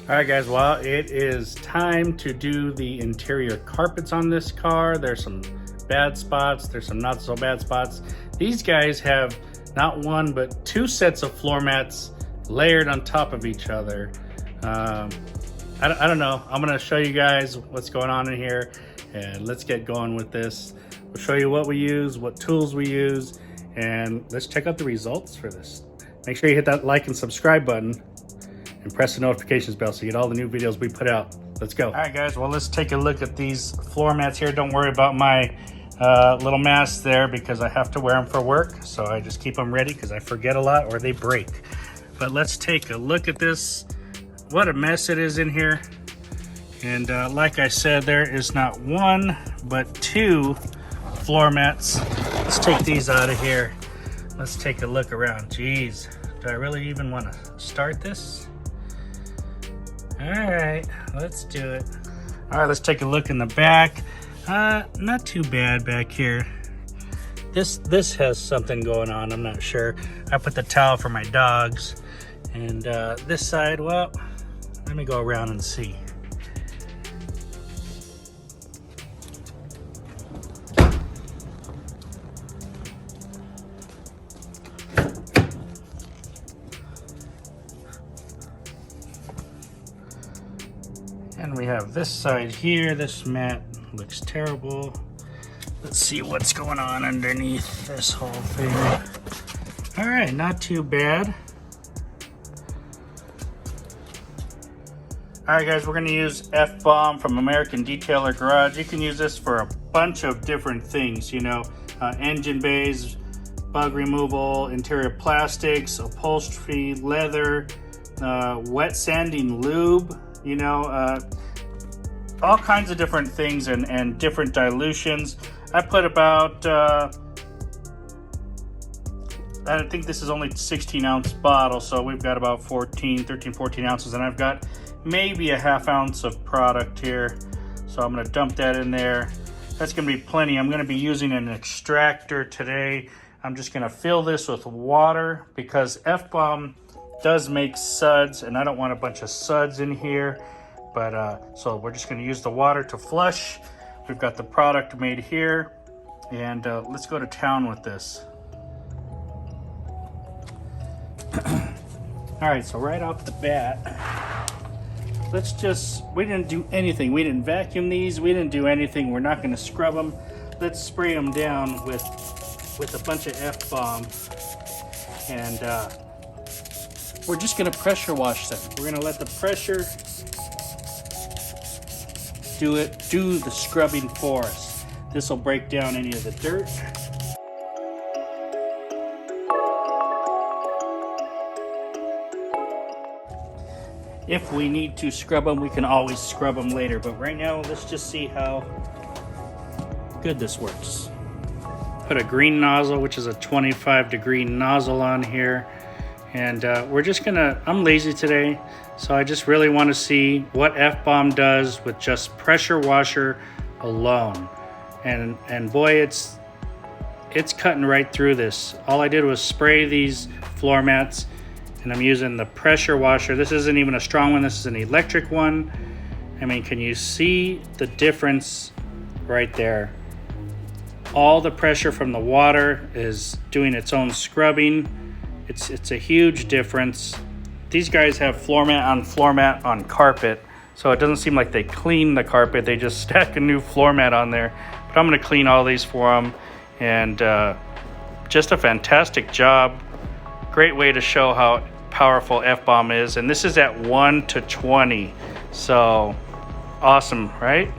All right, guys, well, it is time to do the interior carpets on this car. There's some bad spots, there's some not so bad spots. These guys have not one, but two sets of floor mats layered on top of each other. I don't know. I'm gonna show you guys what's going on in here, and let's get going with this. We'll show you what we use, what tools we use, and let's check out the results for this. Make sure you hit that like and subscribe button and press the notifications bell so you get all the new videos we put out. Let's go. All right, guys, well, let's take a look at these floor mats here. Don't worry about my little masks there because I have to wear them for work, so I just keep them ready because I forget a lot or they break. But let's take a look at this. What a mess it is in here. And like I said, there is not one but two floor mats. Let's take these out of here. Let's take a look around. Jeez, do I really even want to start this? All right, let's do it. All right, let's take a look in the back. Not too bad back here. This has something going on, I'm not sure. I put the towel for my dogs. And this side, well, let me go around and see. And we have this side here. This mat looks terrible. Let's see what's going on underneath this whole thing. All right, not too bad. All right, guys, we're gonna use FBomb from American Detailer Garage. You can use this for a bunch of different things, you know, engine bays, bug removal, interior plastics, upholstery, leather, wet sanding lube, you know, all kinds of different things and different dilutions. I put about, I think this is only 16-ounce bottle, so we've got about 13, 14 ounces, and I've got maybe a ½ ounce of product here. So I'm gonna dump that in there. That's gonna be plenty. I'm gonna be using an extractor today. I'm just gonna fill this with water because FBomb does make suds, and I don't want a bunch of suds in here. But so we're just gonna use the water to flush. We've got the product made here, and let's go to town with this. All right, so right off the bat, we didn't do anything. We didn't vacuum these, we didn't do anything. We're not gonna scrub them. Let's spray them down with a bunch of FBomb, and we're just gonna pressure wash them. We're gonna let the pressure do the scrubbing for us. This will break down any of the dirt. If we need to scrub them, we can always scrub them later. But right now, let's just see how good this works. Put a green nozzle, which is a 25-degree nozzle on here. And we're just gonna, I'm lazy today, so I just really wanna see what FBomb does with just pressure washer alone. And boy, it's cutting right through this. All I did was spray these floor mats, and I'm using the pressure washer. This isn't even a strong one, this is an electric one. I mean, can you see the difference right there? All the pressure from the water is doing its own scrubbing. It's a huge difference. These guys have floor mat on carpet, so it doesn't seem like they clean the carpet. They just stack a new floor mat on there. But I'm gonna clean all these for them, and just a fantastic job. Great way to show how powerful FBomb is, and this is at 1 to 20, so awesome, right?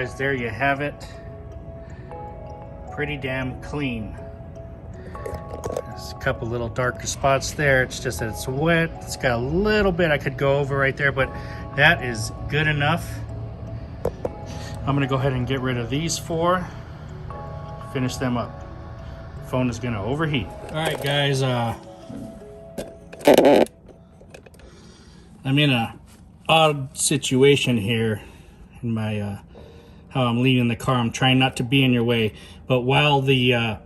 guys, there you have it. Pretty damn clean. There's a couple little darker spots there. It's just that it's wet. It's got a little bit I could go over right there, but that is good enough. I'm gonna go ahead and get rid of these four, finish them up. Phone is gonna overheat. All right, guys, I'm in a odd situation here in my how I'm leaving the car. I'm trying not to be in your way, but while the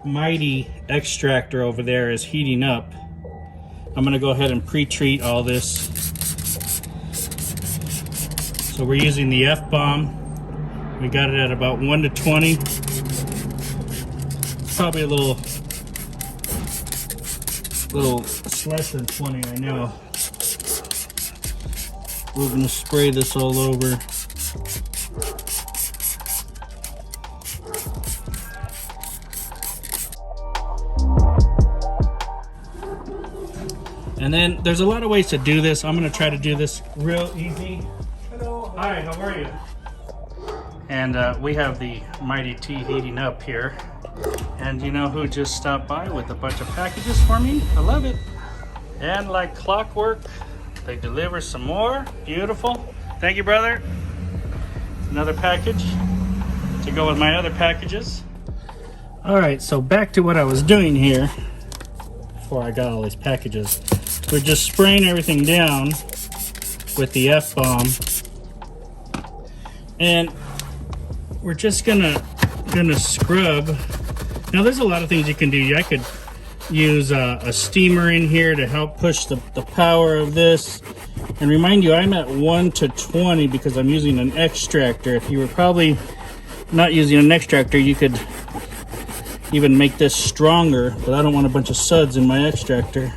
mighty extractor over there is heating up, I'm gonna go ahead and pre-treat all this. So we're using the FBomb. We got it at about 1 to 20. Probably a little less than 20, I know. We're gonna spray this all over. And then there's a lot of ways to do this. I'm gonna try to do this real easy. Hello. Hi, how are you? And we have the mighty tea heating up here. And you know who just stopped by with a bunch of packages for me? I love it. And like clockwork, they deliver some more. Beautiful. Thank you, brother. Another package to go with my other packages. All right, so back to what I was doing here before I got all these packages. We're just spraying everything down with the FBomb. And we're just gonna scrub. Now there's a lot of things you can do. I could use a steamer in here to help push the power of this. And remind you, I'm at 1 to 20 because I'm using an extractor. If you were probably not using an extractor, you could even make this stronger, but I don't want a bunch of suds in my extractor.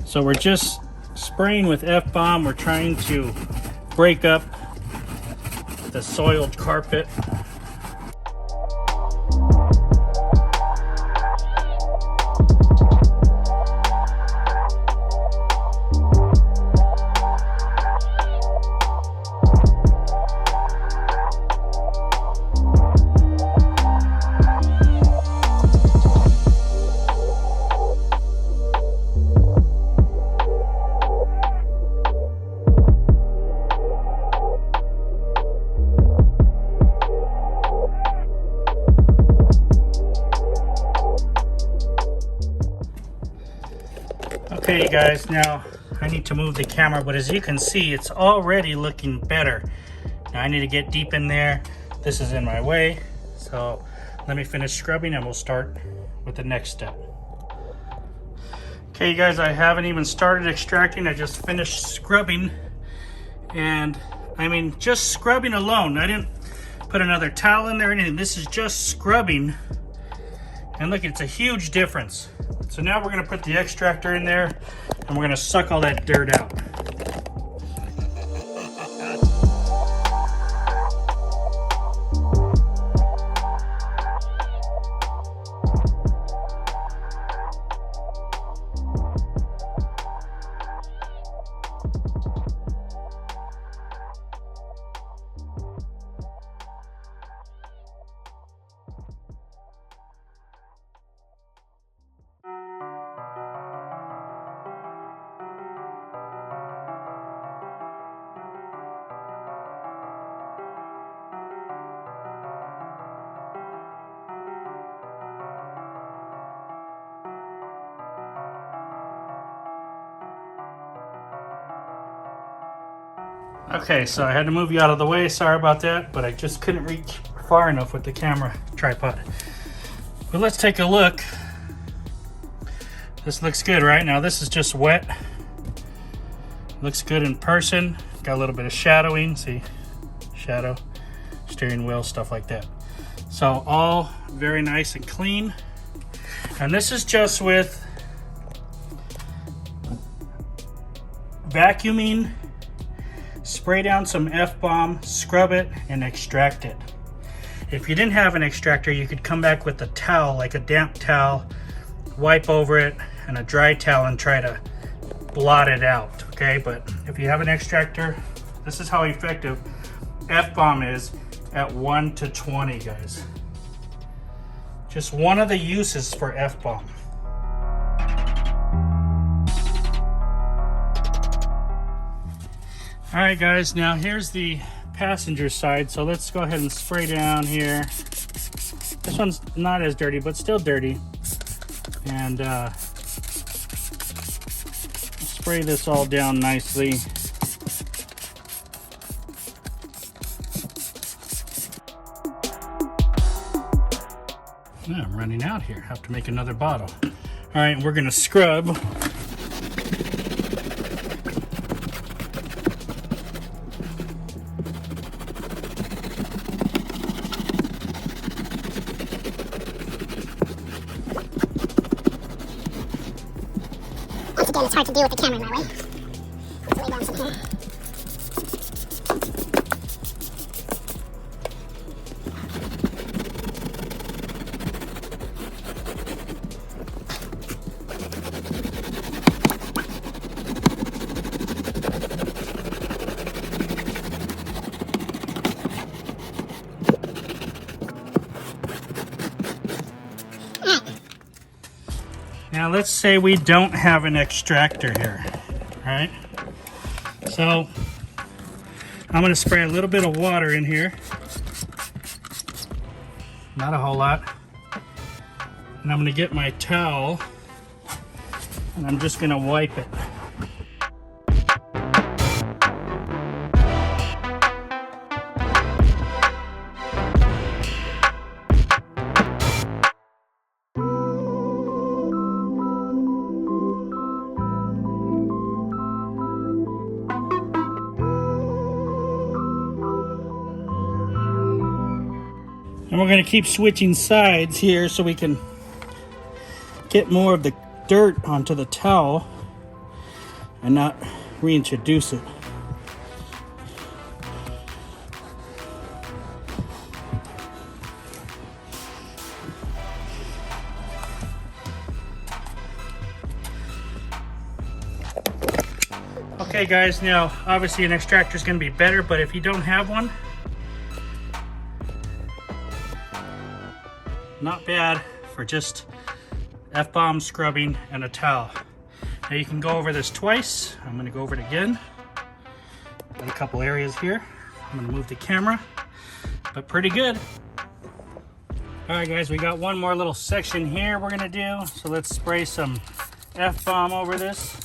So we're just spraying with FBomb. We're trying to break up the soiled carpet. Okay, you guys, now I need to move the camera, but as you can see, it's already looking better. Now I need to get deep in there. This is in my way, so let me finish scrubbing and we'll start with the next step. Okay, you guys, I haven't even started extracting. I just finished scrubbing, and I mean, just scrubbing alone. I didn't put another towel in there or anything. This is just scrubbing, and look, it's a huge difference. So now we're gonna put the extractor in there and we're gonna suck all that dirt out. Okay, so I had to move you out of the way. Sorry about that, but I just couldn't reach far enough with the camera tripod. But let's take a look. This looks good, right? Now this is just wet. Looks good in person. Got a little bit of shadowing, see? Shadow, steering wheel, stuff like that. So all very nice and clean. And this is just with vacuuming, spray down some FBomb, scrub it, and extract it. If you didn't have an extractor, you could come back with a towel, like a damp towel, wipe over it, and a dry towel and try to blot it out, okay? But if you have an extractor, this is how effective FBomb is at 1 to 20, guys. Just one of the uses for FBomb. All right, guys, now here's the passenger side. So let's go ahead and spray down here. This one's not as dirty, but still dirty. And spray this all down nicely. I'm running out here. Have to make another bottle. All right, we're gonna scrub. Once again, it's hard to do with the camera in my way. Let's lay down some here. Now let's say we don't have an extractor here, all right? So I'm gonna spray a little bit of water in here, not a whole lot. And I'm gonna get my towel and I'm just gonna wipe it. And we're going to keep switching sides here so we can get more of the dirt onto the towel and not reintroduce it. Okay guys, now obviously an extractor is going to be better, but if you don't have one, not bad for just FBomb scrubbing and a towel. Now you can go over this twice. I'm going to go over it again. Got a couple areas here. I'm going to move the camera, but pretty good. All right guys, we got one more little section here we're going to do. So let's spray some FBomb over this.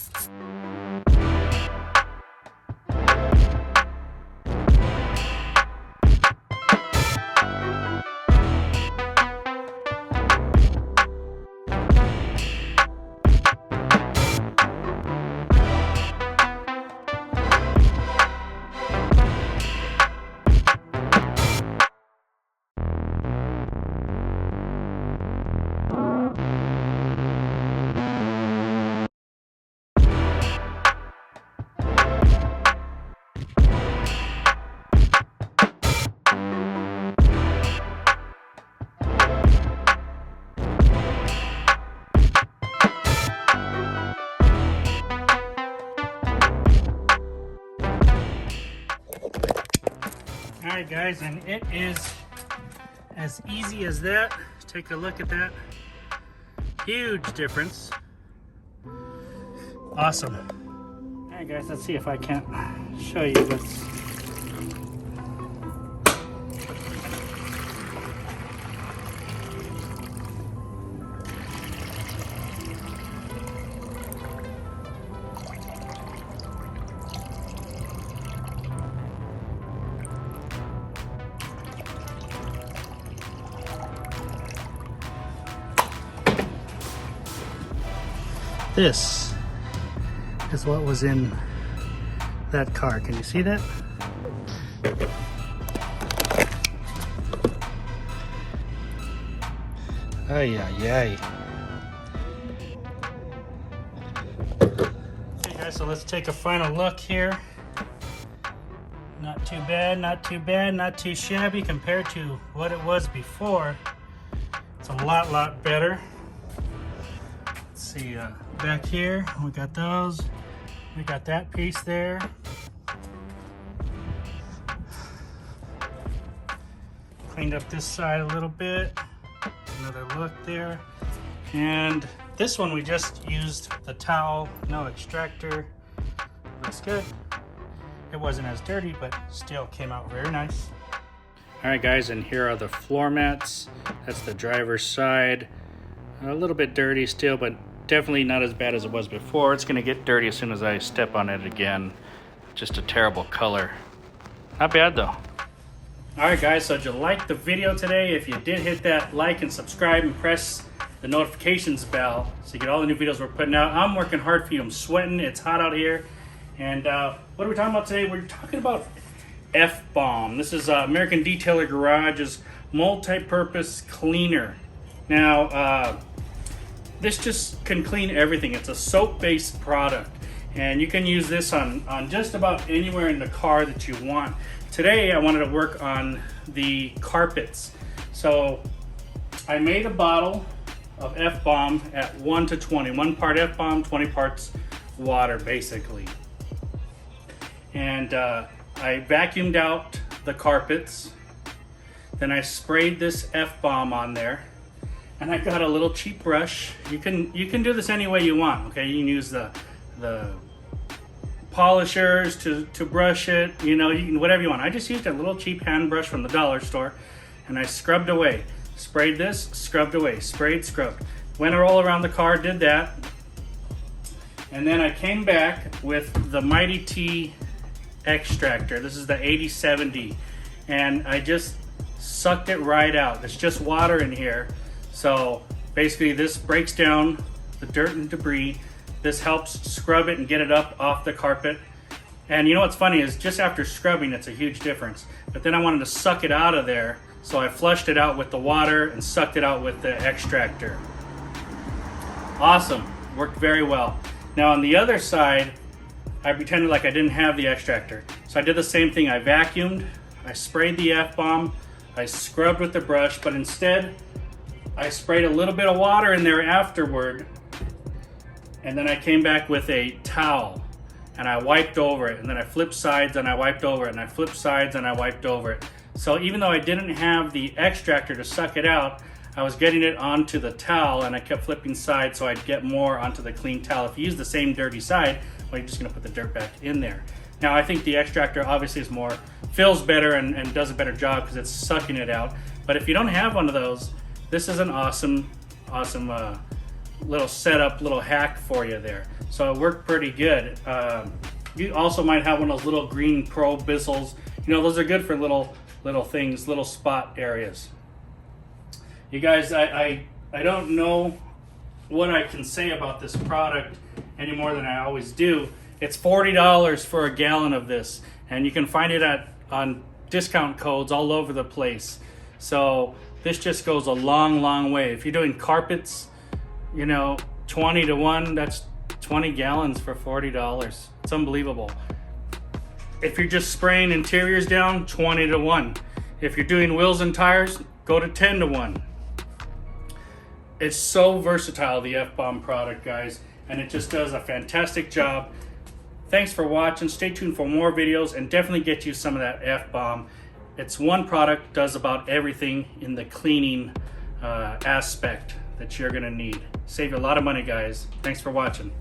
Alright guys, and it is as easy as that. Take a look at that. Huge difference. Awesome. Alright guys, let's see if I can't show you what's... This is what was in that car. Can you see that? Ay, ay, ay. Okay guys, so let's take a final look here. Not too bad, not too bad, not too shabby compared to what it was before. It's a lot better. Let's see, back here, we got those. We got that piece there. Cleaned up this side a little bit. Another look there. And this one we just used the towel, no extractor. Looks good. It wasn't as dirty, but still came out very nice. All right guys, and here are the floor mats. That's the driver's side. A little bit dirty still, but definitely not as bad as it was before. It's gonna get dirty as soon as I step on it again. Just a terrible color. Not bad though. All right guys, so did you like the video today? If you did, hit that like and subscribe and press the notifications bell so you get all the new videos we're putting out. I'm working hard for you. I'm sweating. It's hot out here. And what are we talking about today? We're talking about FBomb. This is American Detailer Garage's multi-purpose cleaner. Now, this just can clean everything. It's a soap-based product, and you can use this on just about anywhere in the car that you want. Today, I wanted to work on the carpets. So I made a bottle of FBomb at 1 to 20. 1 part FBomb, 20 parts water, basically. And I vacuumed out the carpets. Then I sprayed this FBomb on there. And I got a little cheap brush. You can do this any way you want, okay? You can use the polishers to brush it, you know, you can, whatever you want. I just used a little cheap hand brush from the dollar store, and I scrubbed away. Sprayed this, scrubbed away, sprayed, scrubbed. Went all around the car, did that. And then I came back with the Mighty T extractor. This is the 8070. And I just sucked it right out. There's just water in here. So basically this breaks down the dirt and debris. This helps scrub it and get it up off the carpet. And you know what's funny is just after scrubbing, it's a huge difference. But then I wanted to suck it out of there. So I flushed it out with the water and sucked it out with the extractor. Awesome, worked very well. Now on the other side, I pretended like I didn't have the extractor. So I did the same thing. I vacuumed, I sprayed the FBomb, I scrubbed with the brush, but instead I sprayed a little bit of water in there afterward, and then I came back with a towel and I wiped over it, and then I flipped sides and I wiped over it, and I flipped sides and I wiped over it. So even though I didn't have the extractor to suck it out, I was getting it onto the towel, and I kept flipping sides so I'd get more onto the clean towel. If you use the same dirty side, well, you're just gonna put the dirt back in there. Now I think the extractor obviously is more, feels better and does a better job because it's sucking it out. But if you don't have one of those, this is an awesome little setup, little hack for you there. So it worked pretty good. You also might have one of those little green pro bristles. You know, those are good for little things, little spot areas. You guys, I don't know what I can say about this product any more than I always do. It's $40 for a gallon of this, and you can find it on discount codes all over the place. So this just goes a long way. If you're doing carpets, you know, 20 to 1, that's 20 gallons for $40. It's unbelievable. If you're just spraying interiors down, 20 to 1. If you're doing wheels and tires, go to 10 to 1. It's so versatile, the FBomb product, guys, and it just does a fantastic job. Thanks for watching. Stay tuned for more videos, and definitely get you some of that FBomb. It's one product, does about everything in the cleaning aspect that you're gonna need. Save you a lot of money, guys. Thanks for watching.